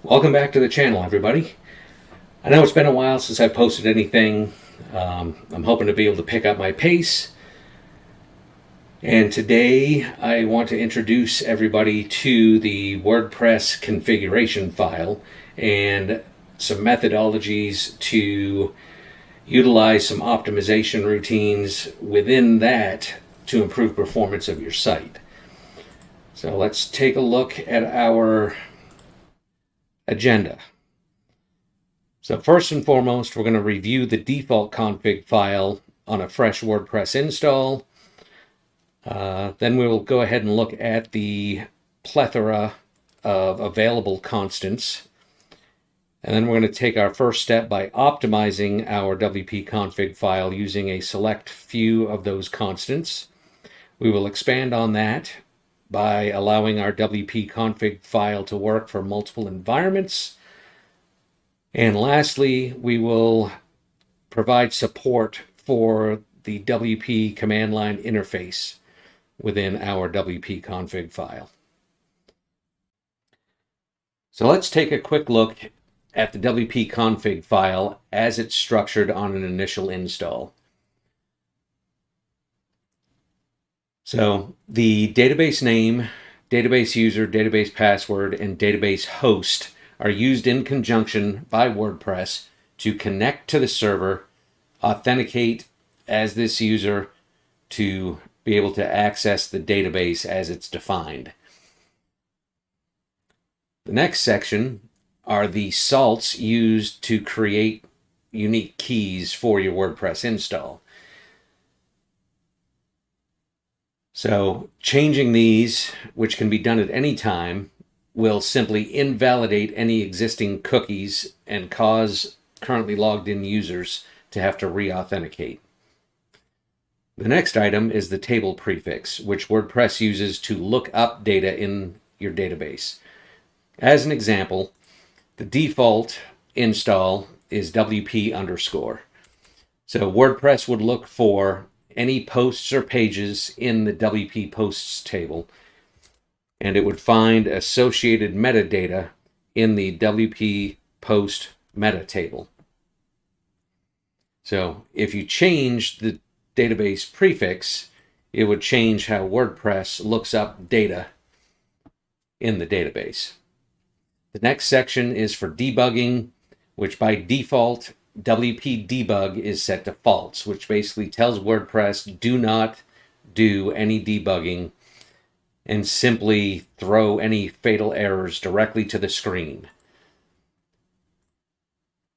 Welcome back to the channel, everybody. I know it's been a while since I've posted anything. I'm hoping to be able to pick up my pace. And today I want to introduce everybody to the WordPress configuration file and some methodologies to utilize some optimization routines within that to improve performance of your site. So let's take a look at our agenda. So first and foremost, we're going to review the default config file on a fresh WordPress install. Then we will go ahead and look at the plethora of available constants. And then we're going to take our first step by optimizing our WP config file using a select few of those constants. We will expand on that by allowing our WP config file to work for multiple environments. And lastly, we will provide support for the WP command line interface within our WP config file. So let's take a quick look at the WP config file as it's structured on an initial install. So the database name, database user, database password, and database host are used in conjunction by WordPress to connect to the server, authenticate as this user to be able to access the database as it's defined. The next section are the salts used to create unique keys for your WordPress install. So changing these, which can be done at any time, will simply invalidate any existing cookies and cause currently logged in users to have to re-authenticate. The next item is the table prefix, which WordPress uses to look up data in your database. As an example, the default install is WP_. So WordPress would look for any posts or pages in the WP posts table, and it would find associated metadata in the WP post meta table. So if you change the database prefix, it would change how WordPress looks up data in the database. The next section is for debugging, which by default WP debug is set to false, which basically tells WordPress do not do any debugging and simply throw any fatal errors directly to the screen.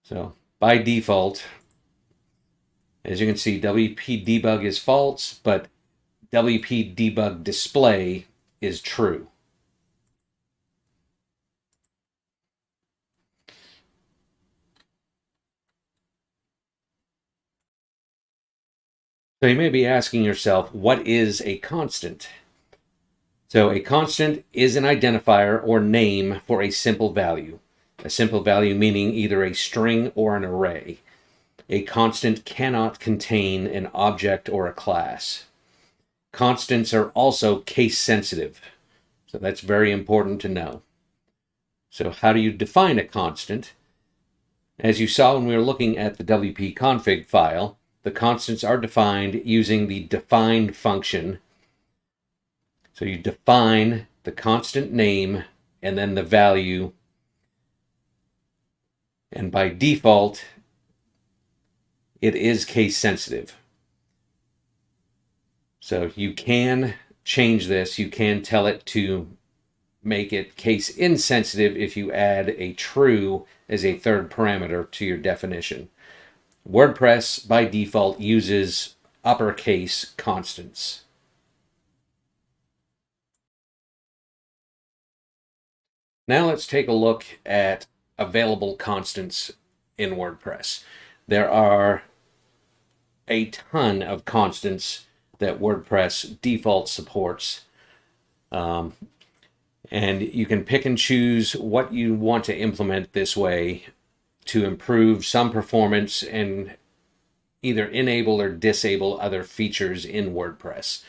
So by default, as you can see, WP debug is false, but WP debug display is true. So you may be asking yourself, what is a constant? So a constant is an identifier or name for a simple value. A simple value meaning either a string or an array. A constant cannot contain an object or a class. Constants are also case sensitive. So that's very important to know. So how do you define a constant? As you saw when we were looking at the WP config file, the constants are defined using the define function. So you define the constant name and then the value. And by default, it is case sensitive. So you can change this. You can tell it to make it case insensitive if you add a true as a third parameter to your definition. WordPress by default uses uppercase constants. Now let's take a look at available constants in WordPress. There are a ton of constants that WordPress default supports. And you can pick and choose what you want to implement this way to improve some performance and either enable or disable other features in WordPress.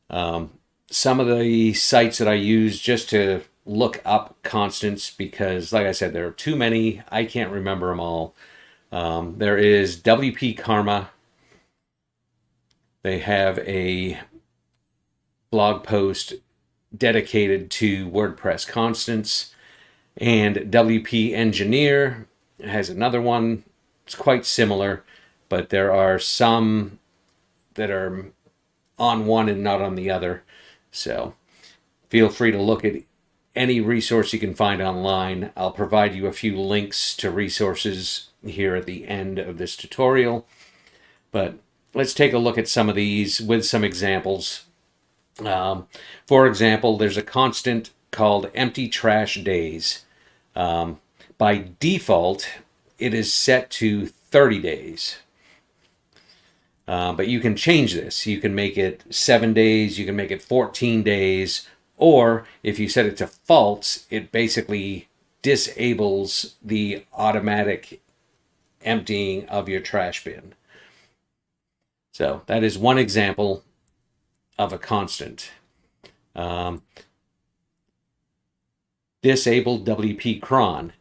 Some of the sites that I use just to look up constants because, like I said, there are too many. I can't remember them all. There is WP Karma. They have a blog post dedicated to WordPress Constants. And WP Engineer has another one. It's quite similar, but there are some that are on one and not on the other. So feel free to look at any resource you can find online. I'll provide you a few links to resources here at the end of this tutorial. But let's take a look at some of these with some examples. For example, there's a constant called empty trash days. By default, it is set to 30 days. But you can change this. You can make it 7 days, you can make it 14 days, or if you set it to false, it basically disables the automatic emptying of your trash bin. So that is one example of a constant. Disabled WP cron.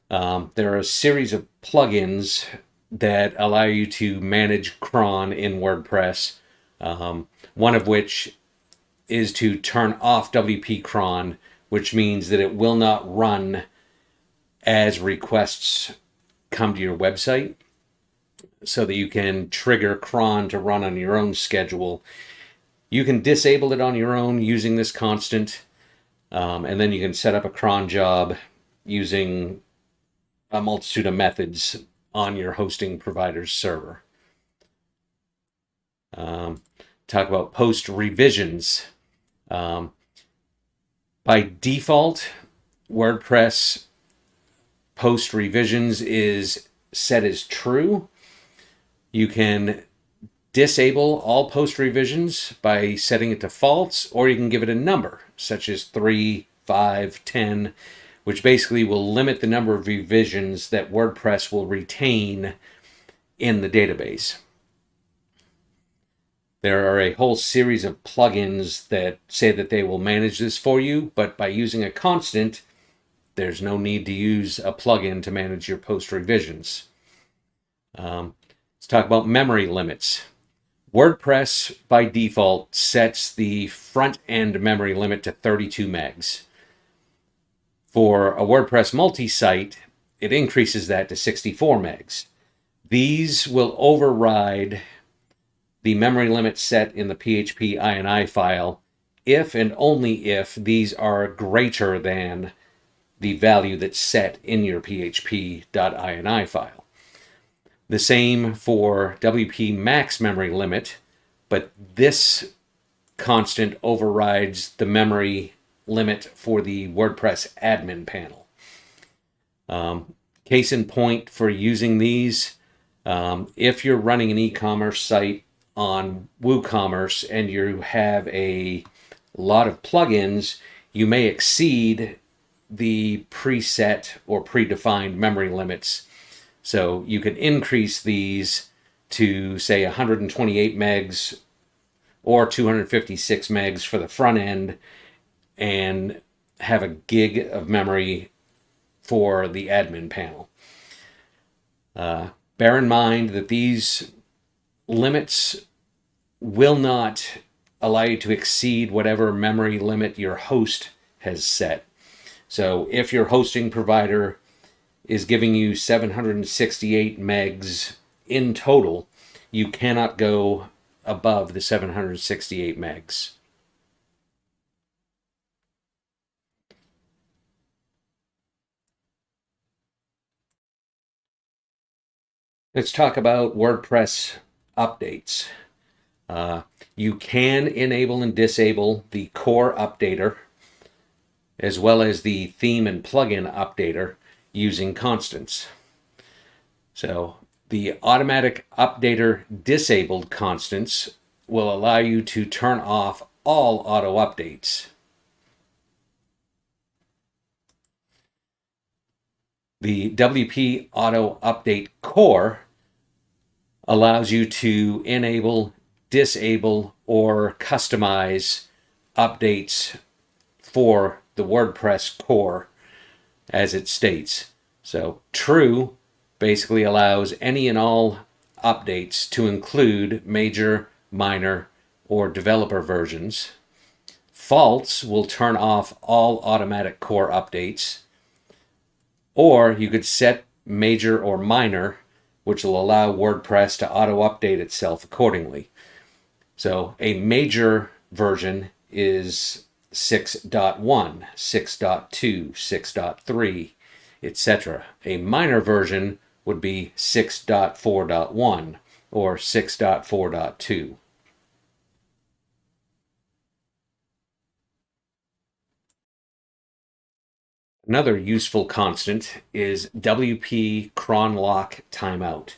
There are a series of plugins that allow you to manage cron in WordPress. One of which is to turn off WP cron, which means that it will not run as requests come to your website, so that you can trigger cron to run on your own schedule. You can disable it on your own using this constant. And then you can set up a cron job using a multitude of methods on your hosting provider's server. Talk about post revisions. By default, WordPress post revisions is set as true. You can disable all post revisions by setting it to false, or you can give it a number, such as 3, 5, 10, which basically will limit the number of revisions that WordPress will retain in the database. There are a whole series of plugins that say that they will manage this for you, but by using a constant, there's no need to use a plugin to manage your post revisions. Let's talk about memory limits. WordPress, by default, sets the front-end memory limit to 32 megs. For a WordPress multi-site, it increases that to 64 megs. These will override the memory limit set in the PHP INI file if and only if these are greater than the value that's set in your php.ini file. The same for WP max memory limit, but this constant overrides the memory limit for the WordPress admin panel. Case in point for using these, if you're running an e-commerce site on WooCommerce and you have a lot of plugins, you may exceed the preset or predefined memory limits. So you can increase these to, say, 128 megs or 256 megs for the front end and have a gig of memory for the admin panel. Bear in mind that these limits will not allow you to exceed whatever memory limit your host has set. So if your hosting provider is giving you 768 megs in total, you cannot go above the 768 megs. Let's talk about WordPress updates. You can enable and disable the core updater as well as the theme and plugin updater using constants. So the automatic updater disabled constants will allow you to turn off all auto updates. The WP Auto Update Core allows you to enable, disable, or customize updates for the WordPress core as it states. So true basically allows any and all updates to include major, minor, or developer versions. False will turn off all automatic core updates. Or you could set major or minor, which will allow WordPress to auto-update itself accordingly. So a major version is 6.1, 6.2, 6.3, etc. A minor version would be 6.4.1 or 6.4.2. Another useful constant is wp cron lock timeout.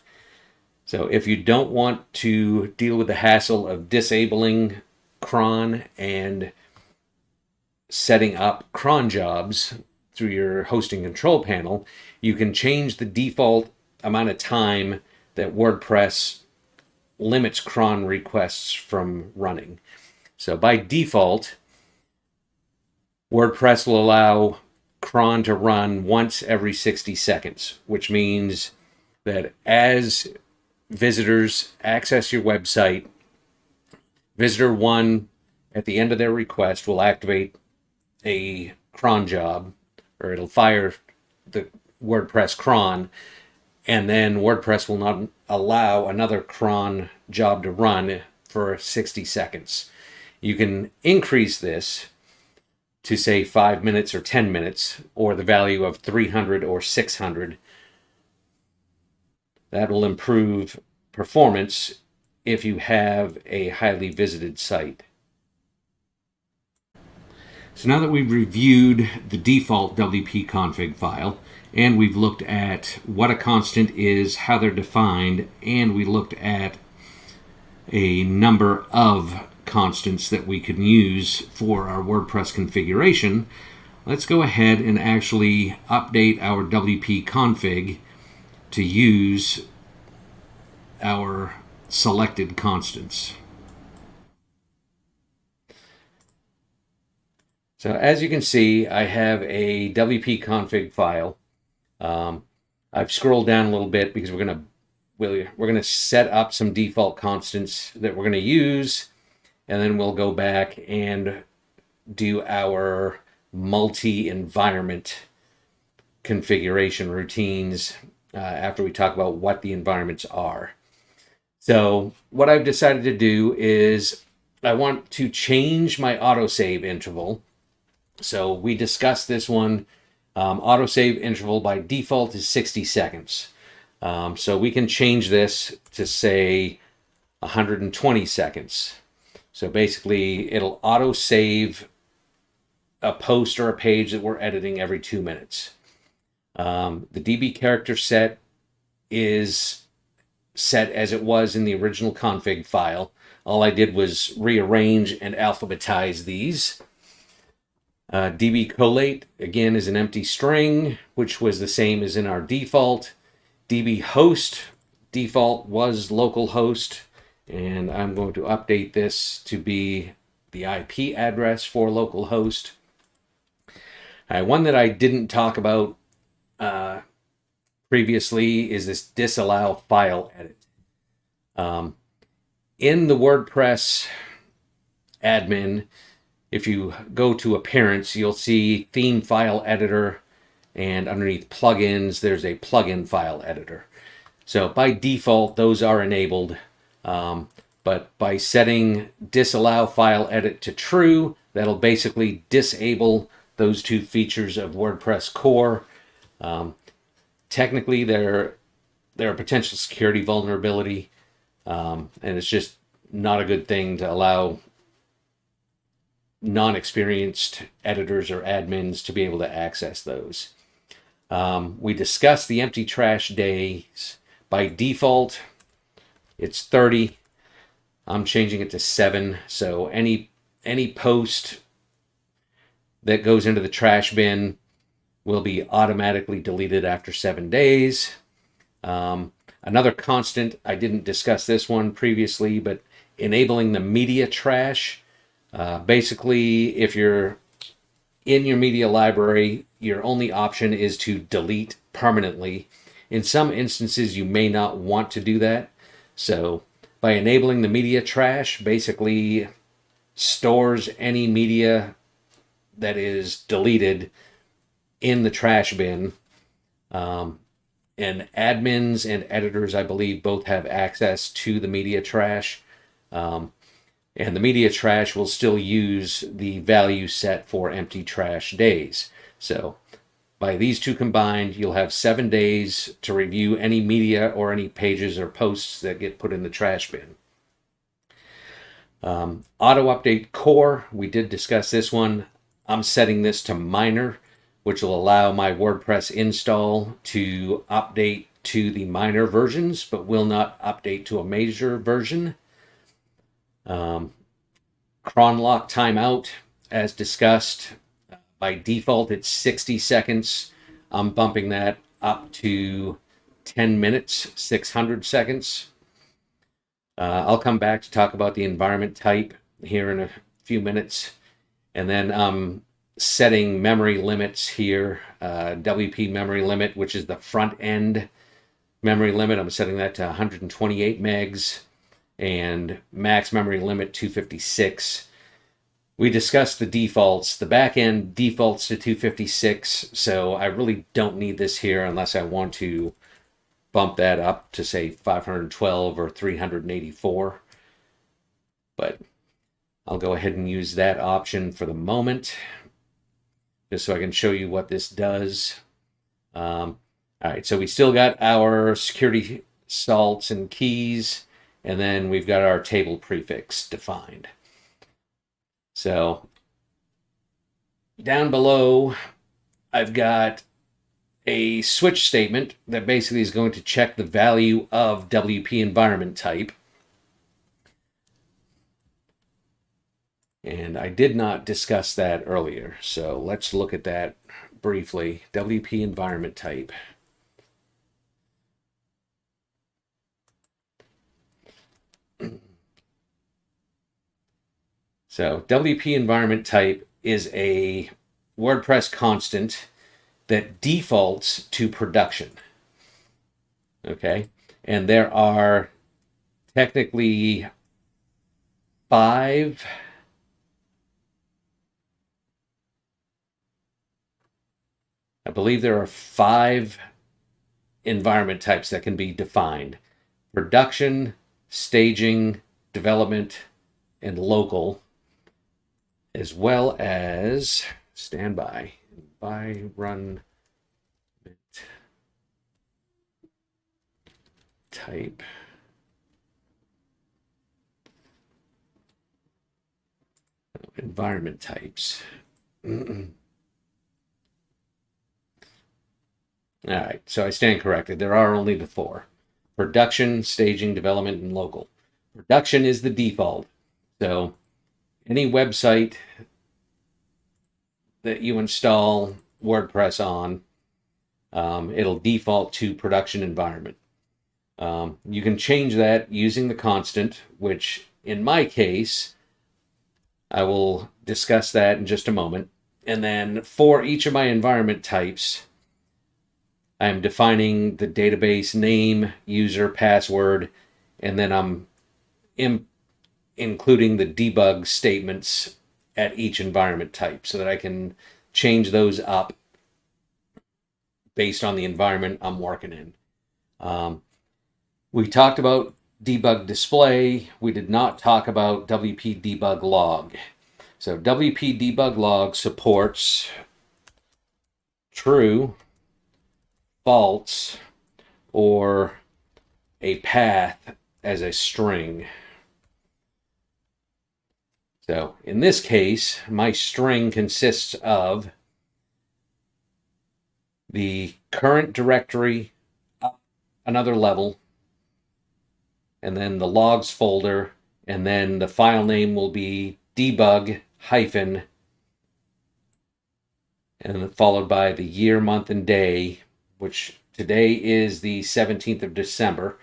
So if you don't want to deal with the hassle of disabling cron and setting up cron jobs through your hosting control panel, you can change the default amount of time that WordPress limits cron requests from running. So by default, WordPress will allow cron to run once every 60 seconds, which means that as visitors access your website, visitor 1 at the end of their request will activate a cron job, or it'll fire the WordPress cron, and then WordPress will not allow another cron job to run for 60 seconds. You can increase this to say 5 minutes or 10 minutes, or the value of 300 or 600. That will improve performance if you have a highly visited site. So now that we've reviewed the default WP config file, and we've looked at what a constant is, how they're defined, and we looked at a number of constants that we can use for our WordPress configuration, let's go ahead and actually update our WP config to use our selected constants. So as you can see, I have a WP config file. I've scrolled down a little bit because we're going to set up some default constants that we're going to use, and then we'll go back and do our multi-environment configuration routines after we talk about what the environments are. So what I've decided to do is I want to change my autosave interval. So we discussed this one. Autosave interval by default is 60 seconds. So we can change this to say 120 seconds. So basically it'll autosave a post or a page that we're editing every 2 minutes. The DB character set is set as it was in the original config file. All I did was rearrange and alphabetize these. DB collate, again, is an empty string, which was the same as in our default. DB host, default was localhost, and I'm going to update this to be the IP address for localhost. One that I didn't talk about previously is this disallow file edit. In the WordPress admin, if you go to Appearance, you'll see Theme File Editor, and underneath Plugins, there's a Plugin File Editor. So by default, those are enabled, but by setting Disallow File Edit to True, that'll basically disable those two features of WordPress core. Technically, they're a potential security vulnerability, and it's just not a good thing to allow non-experienced editors or admins to be able to access those. We discussed the empty trash days. By default, it's 30. I'm changing it to 7. So any post that goes into the trash bin will be automatically deleted after 7 days. Another constant, I didn't discuss this one previously, but enabling the media trash. Basically, if you're in your media library, your only option is to delete permanently. In some instances, you may not want to do that. So by enabling the media trash, basically stores any media that is deleted in the trash bin. And admins and editors, I believe, both have access to the media trash. And the media trash will still use the value set for empty trash days. So by these two combined, you'll have 7 days to review any media or any pages or posts that get put in the trash bin. Auto update core, we did discuss this one. I'm setting this to minor, which will allow my WordPress install to update to the minor versions, but will not update to a major version. Cron lock timeout, as discussed, by default it's 60 seconds. I'm bumping that up to 10 minutes, 600 seconds. I'll come back to talk about the environment type here in a few minutes. And then I'm setting memory limits here, WP memory limit, which is the front end memory limit. I'm setting that to 128 megs. And max memory limit 256. We discussed the defaults. The back end defaults to 256, so I really don't need this here unless I want to bump that up to say 512 or 384. But I'll go ahead and use that option for the moment, just so I can show you what this does. All right, so we still got our security salts and keys. And then we've got our table prefix defined. So down below, I've got a switch statement that basically is going to check the value of WP environment type. And I did not discuss that earlier, so let's look at that briefly. WP environment type. So WP environment type is a WordPress constant that defaults to production. Okay, and there are technically 5 I believe there are 5 environment types that can be defined: production, staging, development, and local, as well as standby, run type. Environment types. All right, so I stand corrected. There are only the 4: production, staging, development, and local. Production is the default. So any website that you install WordPress on, it'll default to production environment. You can change that using the constant, which in my case, I will discuss that in just a moment. And then for each of my environment types, I'm defining the database name, user, password, and then I'm including the debug statements at each environment type so that I can change those up based on the environment I'm working in. We talked about debug display. We did not talk about WP debug log. So WP debug log supports true, false, or a path as a string. So in this case, my string consists of the current directory up another level, and then the logs folder, and then the file name will be debug hyphen, and followed by the year, month, and day, which today is the 17th of December.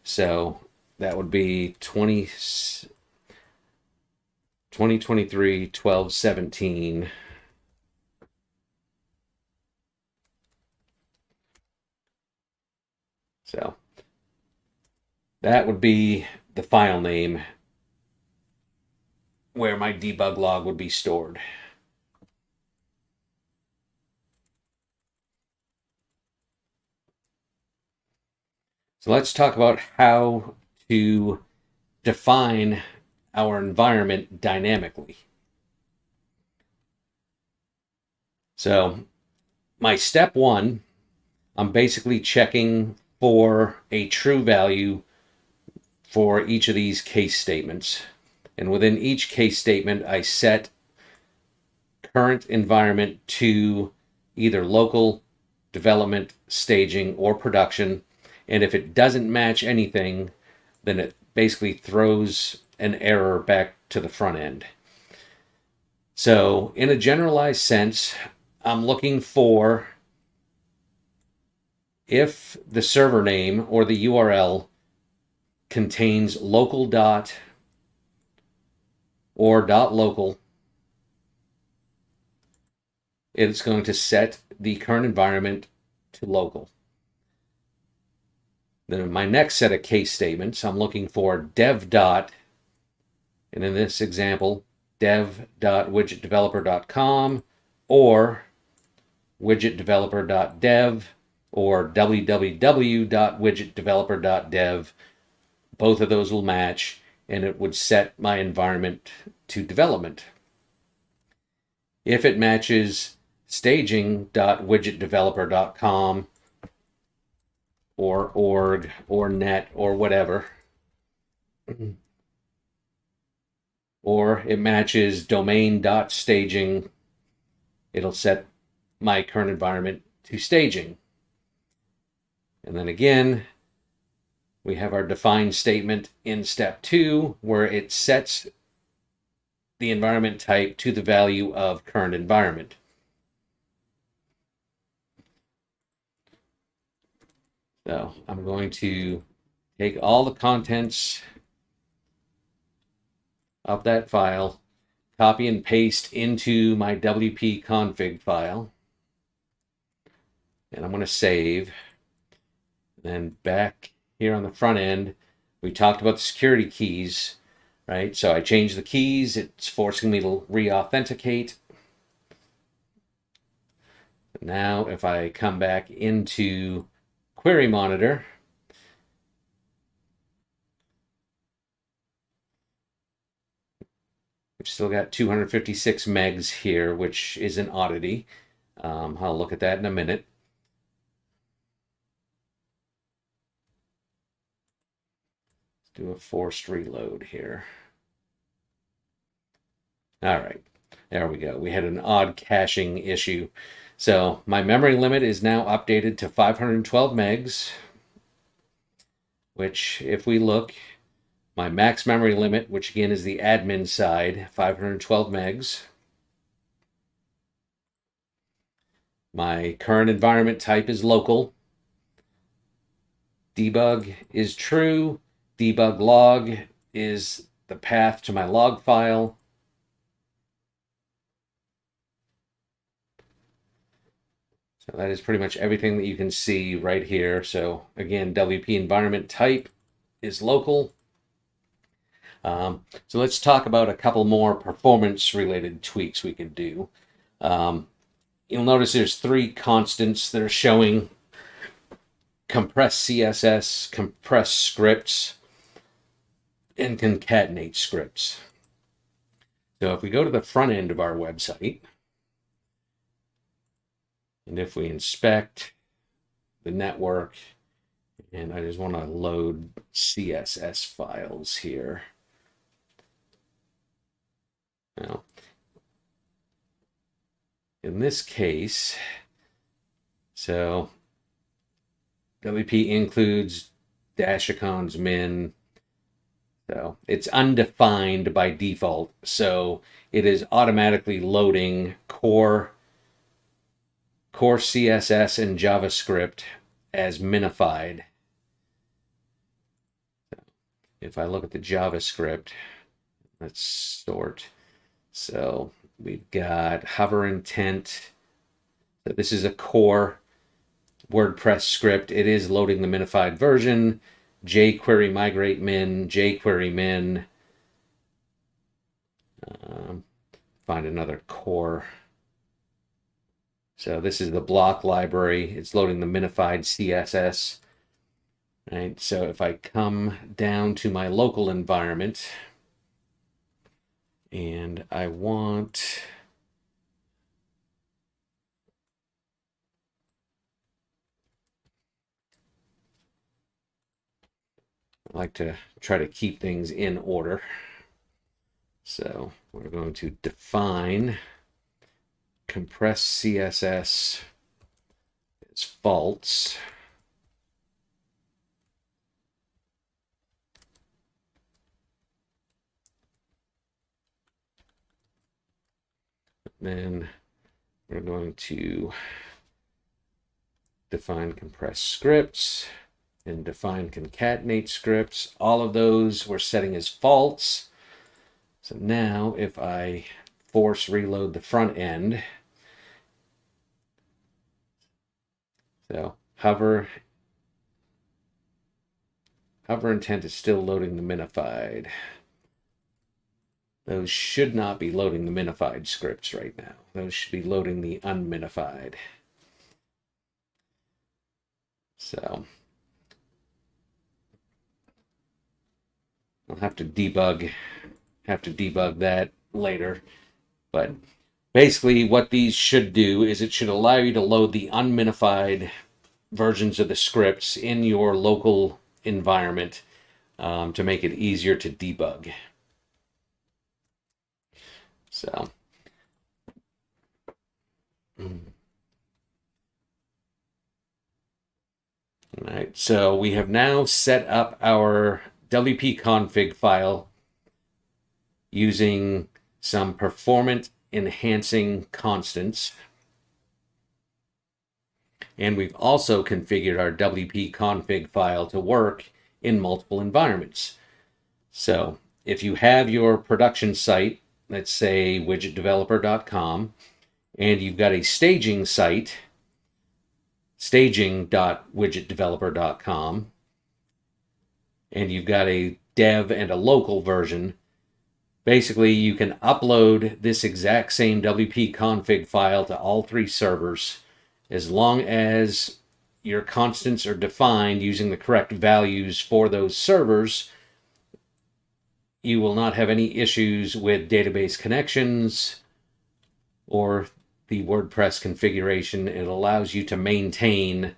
So that would be 2023 12/17. So that would be the file name where my debug log would be stored. So let's talk about how to define our environment dynamically. So my step one, I'm basically checking for a true value for each of these case statements. And within each case statement, I set current environment to either local, development, staging, or production. And if it doesn't match anything, then it basically throws an error back to the front end. So in a generalized sense, I'm looking for if the server name or the URL contains local dot or dot local, it's going to set the current environment to local. Then in my next set of case statements, I'm looking for dev dot, and in this example, dev.widgetdeveloper.com or widgetdeveloper.dev or www.widgetdeveloper.dev. Both of those will match, and it would set my environment to development. If it matches staging.widgetdeveloper.com or org or net or whatever, or it matches domain.staging, it'll set my current environment to staging. And then again, we have our define statement in step 2, where it sets the environment type to the value of current environment. So I'm going to take all the contents of that file, copy and paste into my wp-config file, and I'm going to save. Then back here on the front end, we talked about the security keys, right? So I changed the keys. It's forcing me to re-authenticate. Now, if I come back into Query Monitor, we've still got 256 megs here, which is an oddity. I'll look at that in a minute. Let's do a forced reload here. All right, there we go. We had an odd caching issue. So my memory limit is now updated to 512 megs, which if we look, my max memory limit, which again is the admin side, 512 megs. My current environment type is local. Debug is true. Debug log is the path to my log file. So that is pretty much everything that you can see right here. So again, WP environment type is local. So let's talk about a couple more performance related tweaks we could do. You'll notice there's 3 constants that are showing: compress CSS, compress scripts, and concatenate scripts. So if we go to the front end of our website, and if we inspect the network, and I just want to load CSS files here. Now, in this case, so WP includes dash icons min. So it's undefined by default. So it is automatically loading core CSS and JavaScript as minified. If I look at the JavaScript, let's sort. So we've got hover intent. So this is a core. WordPress script, it is loading the minified version. jQuery migrate min, jQuery min. Find another core. So this is the block library. It's loading the minified CSS. Right, so if I come down to my local environment and I want I like to try to keep things in order. So we're going to define compress CSS as false. Then we're going to define compress scripts and define concatenate scripts. All of those we're setting as false. So now if I force reload the front end, so hover intent is still loading the minified. Those should not be loading the minified scripts right now. Those should be loading the unminified. So I'll have to debug that later. But basically what these should do is it should allow you to load the unminified versions of the scripts in your local environment to make it easier to debug. So, all right, so we have now set up our wp-config file using some performance enhancing constants. And we've also configured our wp-config file to work in multiple environments. So if you have your production site, let's say widgetdeveloper.com, and you've got a staging site, staging.widgetdeveloper.com, and you've got a dev and a local version, basically you can upload this exact same wp-config file to all three servers as long as your constants are defined using the correct values for those servers. You will not have any issues with database connections or the WordPress configuration. It allows you to maintain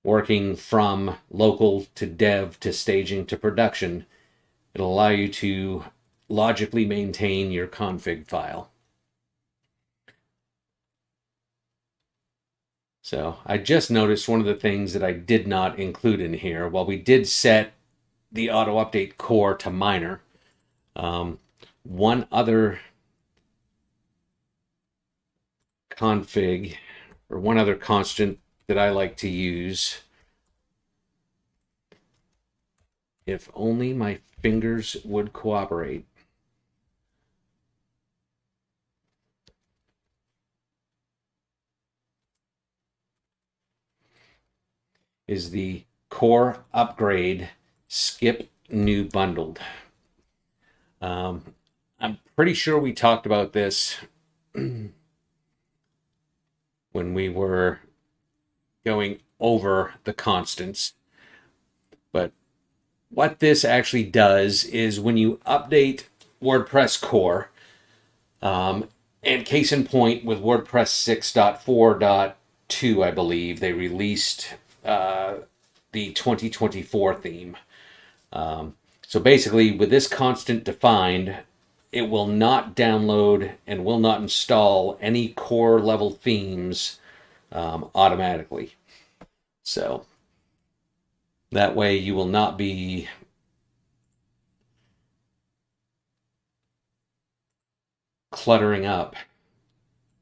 working from local to dev to staging to production. It'll allow you to logically maintain your config file. So I just noticed one of the things that I did not include in here. While we did set the auto update core to minor, one other config or one other constant that I like to use, if only my fingers would cooperate, is the core upgrade skip new bundled. I'm pretty sure we talked about this when we were going over the constants. But what this actually does is when you update WordPress core, and case in point with WordPress 6.4.2, I believe, they released the 2024 theme. So basically, with this constant defined, it will not download and will not install any core level themes automatically. So that way you will not be cluttering up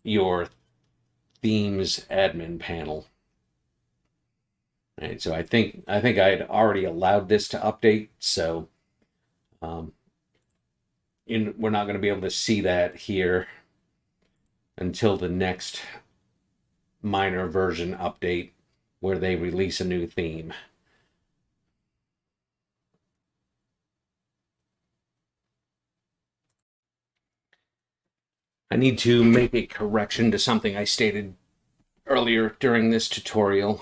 your themes admin panel. Right, so I think I had already allowed this to update, so we're not going to be able to see that here until the next minor version update where they release a new theme. I need to make a correction to something I stated earlier during this tutorial.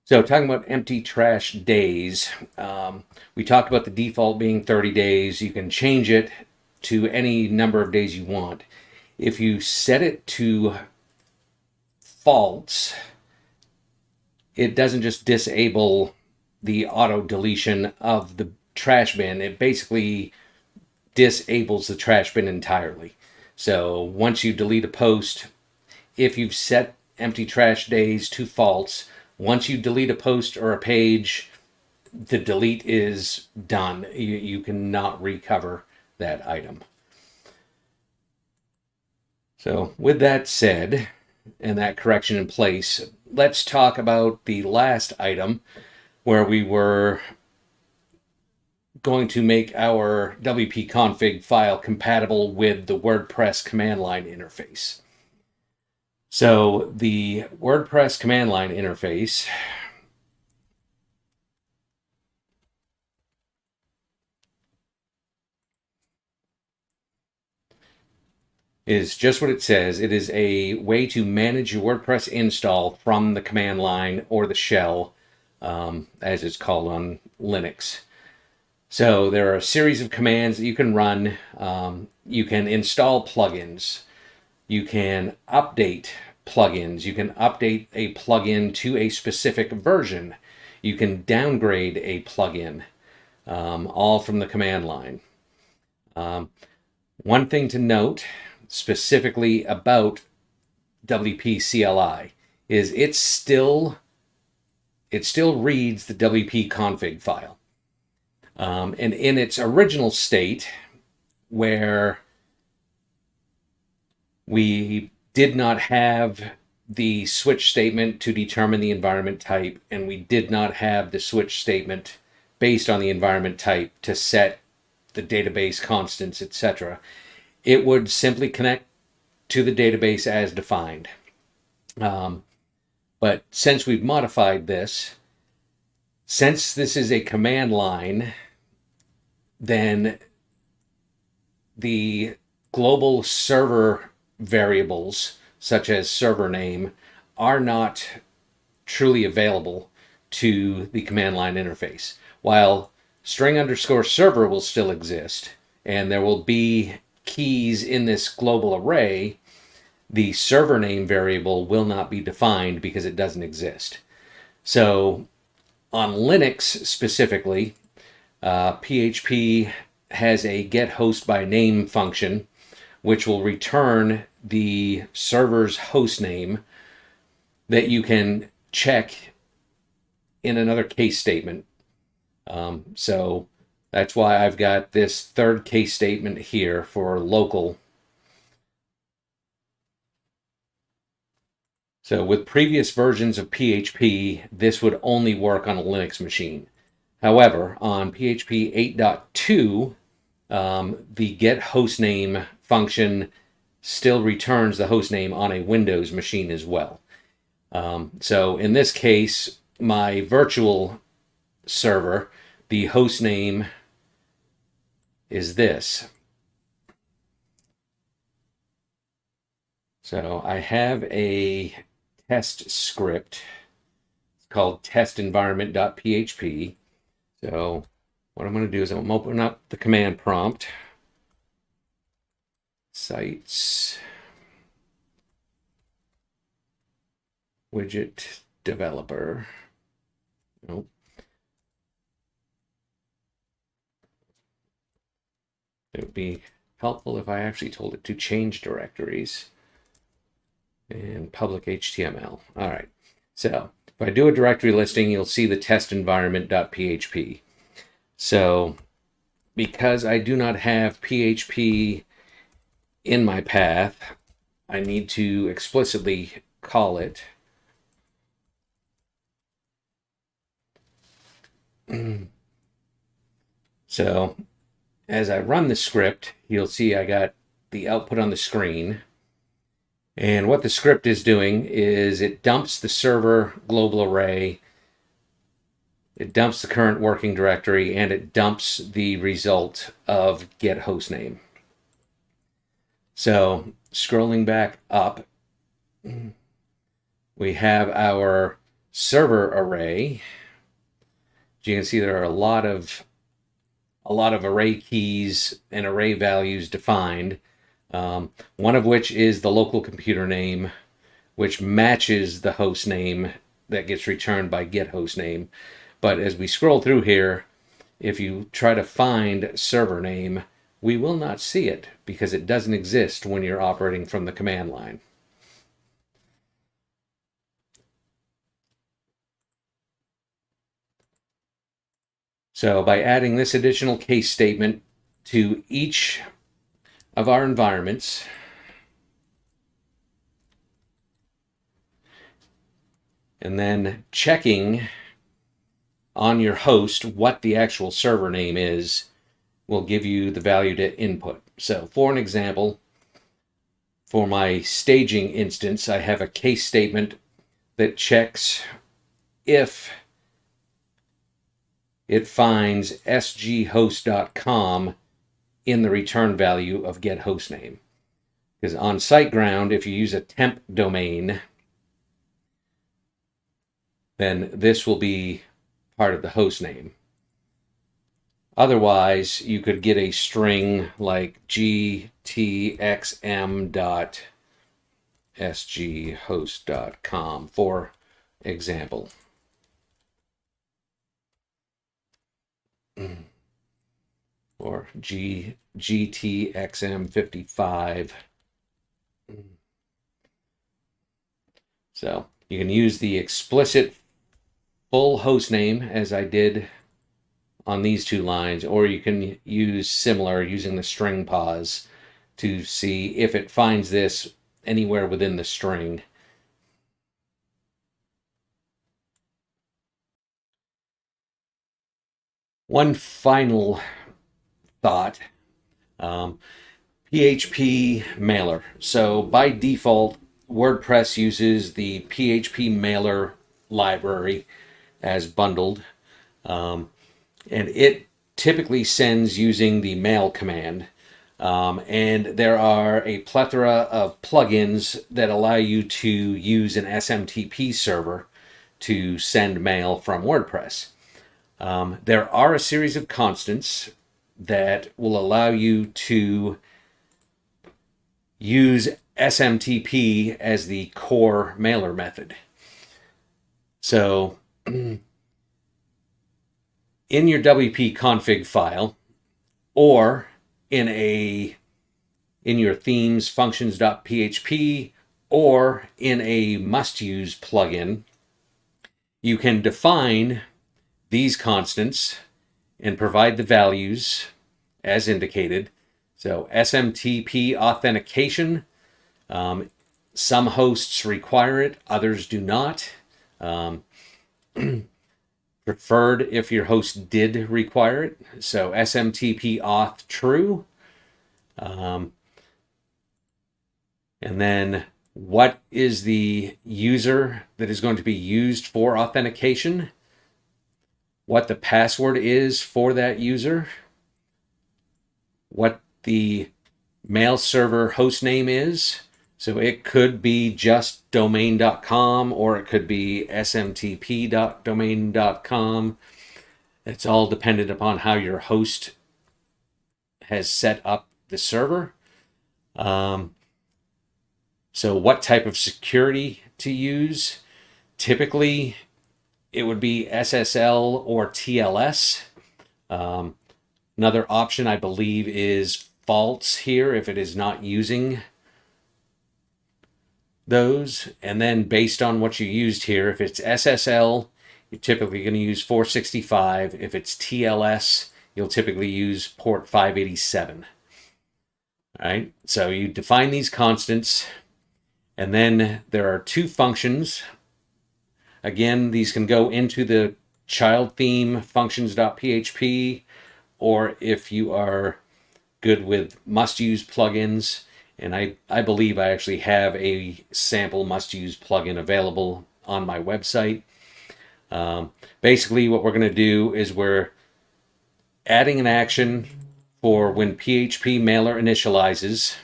So talking about empty trash days, we talked about the default being 30 days. You can change it to any number of days you want. If you set it to false, it doesn't just disable the auto deletion of the trash bin. It basically disables the trash bin entirely. So once you delete a post, if you've set empty trash days to false, once you delete a post or a page, the delete is done. You cannot recover that item. So with that said, and that correction in place, let's talk about the last item where we were going to make our wp-config file compatible with the WordPress command line interface. So the WordPress command line interface is just what it says. It is a way to manage your WordPress install from the command line or the shell, as it's called on Linux. So there are a series of commands that you can run. You can install plugins. You can update plugins. You can update a plugin to a specific version. You can downgrade a plugin, all from the command line. One thing to note specifically about wp-cli is it still reads the wp-config file. And in its original state, where we did not have the switch statement to determine the environment type, and we did not have the switch statement based on the environment type to set the database constants, etc., it would simply connect to the database as defined. But since we've modified this, since this is a command line, then the global server variables, such as server name, are not truly available to the command line interface. While string_server will still exist, and there will be keys in this global array, the server name variable will not be defined because it doesn't exist. So on Linux specifically, PHP has a getHostByName function, which will return the server's host name that you can check in another case statement. So that's why I've got this third case statement here for local. So with previous versions of PHP, this would only work on a Linux machine. However, on PHP 8.2, the getHostName function still returns the hostname on a Windows machine as well. So in this case, my virtual server, the hostname is this. So I have a test script. It's called testenvironment.php. So what I'm going to do is I'm going to open up the command prompt. Sites. Widget developer. Nope. It would be helpful if I actually told it to change directories. And public HTML. All right. So if I do a directory listing, you'll see the testenvironment.php. So because I do not have PHP in my path, I need to explicitly call it. So as I run the script, you'll see I got the output on the screen. And what the script is doing is it dumps the server global array, it dumps the current working directory, and it dumps the result of get hostname. So scrolling back up, we have our server array. You can see there are a lot of array keys and array values defined. One of which is the local computer name, which matches the host name that gets returned by get host name. But as we scroll through here, if you try to find server name, we will not see it because it doesn't exist when you're operating from the command line. So by adding this additional case statement to each of our environments, and then checking on your host what the actual server name is, will give you the value to input. So for an example, for my staging instance, I have a case statement that checks if it finds sghost.com in the return value of get hostname. Because on SiteGround, if you use a temp domain, then this will be part of the host name. Otherwise, you could get a string like gtxm.sghost.com, for example. Or GTXM55. So you can use the explicit full host name as I did on these two lines, or you can use similar using the string pause to see if it finds this anywhere within the string. One final thought, PHP mailer. So by default, WordPress uses the PHP mailer library as bundled, and it typically sends using the mail command. And there are a plethora of plugins that allow you to use an SMTP server to send mail from WordPress. There are a series of constants that will allow you to use SMTP as the core mailer method. So in your WP config file, or in your themes functions.php, or in a must-use plugin, you can define these constants and provide the values as indicated. So SMTP authentication, some hosts require it, others do not. Preferred if your host did require it. So SMTP auth true. And then what is the user that is going to be used for authentication? What the password is for that user, what the mail server host name is. So it could be just domain.com, or it could be smtp.domain.com. It's all dependent upon how your host has set up the server. So what type of security to use? Typically, it would be SSL or TLS. Another option, I believe, is false here if it is not using those. And then based on what you used here, if it's SSL, you're typically going to use 465. If it's TLS, you'll typically use port 587. All right, so you define these constants, and then there are two functions. Again, these can go into the child theme functions.php, or if you are good with must-use plugins, And I believe I actually have a sample must-use plugin available on my website. Basically, what we're going to do is we're adding an action for when PHP mailer initializes.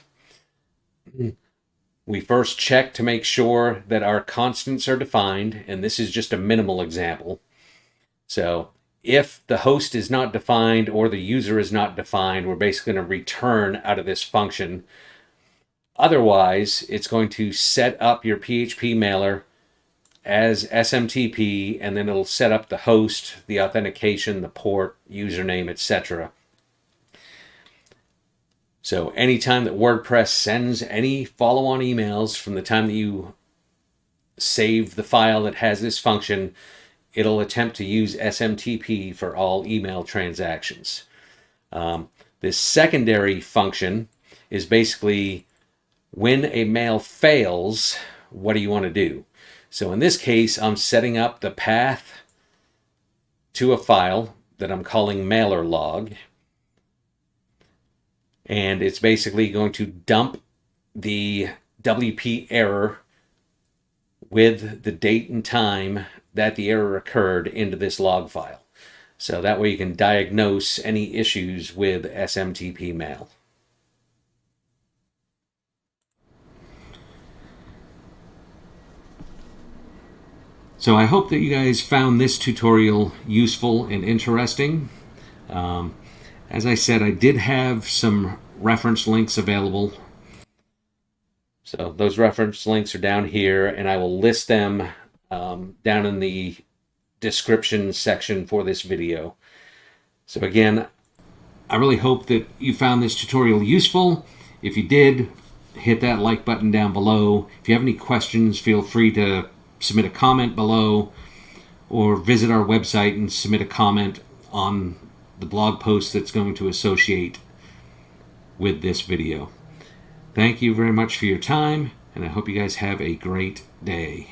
We first check to make sure that our constants are defined, and this is just a minimal example. So if the host is not defined or the user is not defined, we're basically going to return out of this function. Otherwise, it's going to set up your PHP mailer as SMTP, and then it'll set up the host, the authentication, the port, username, etc. So anytime that WordPress sends any follow-on emails from the time that you save the file that has this function, it'll attempt to use SMTP for all email transactions. This secondary function is basically when a mail fails, what do you want to do? So in this case, I'm setting up the path to a file that I'm calling mailer log. And it's basically going to dump the WP error with the date and time that the error occurred into this log file. So that way you can diagnose any issues with SMTP mail. So I hope that you guys found this tutorial useful and interesting. As I said, I did have some reference links available. So those reference links are down here, and I will list them down in the description section for this video. So again, I really hope that you found this tutorial useful. If you did, hit that like button down below. If you have any questions, feel free to submit a comment below, or visit our website and submit a comment on the blog post that's going to associate with this video. Thank you very much for your time, and I hope you guys have a great day.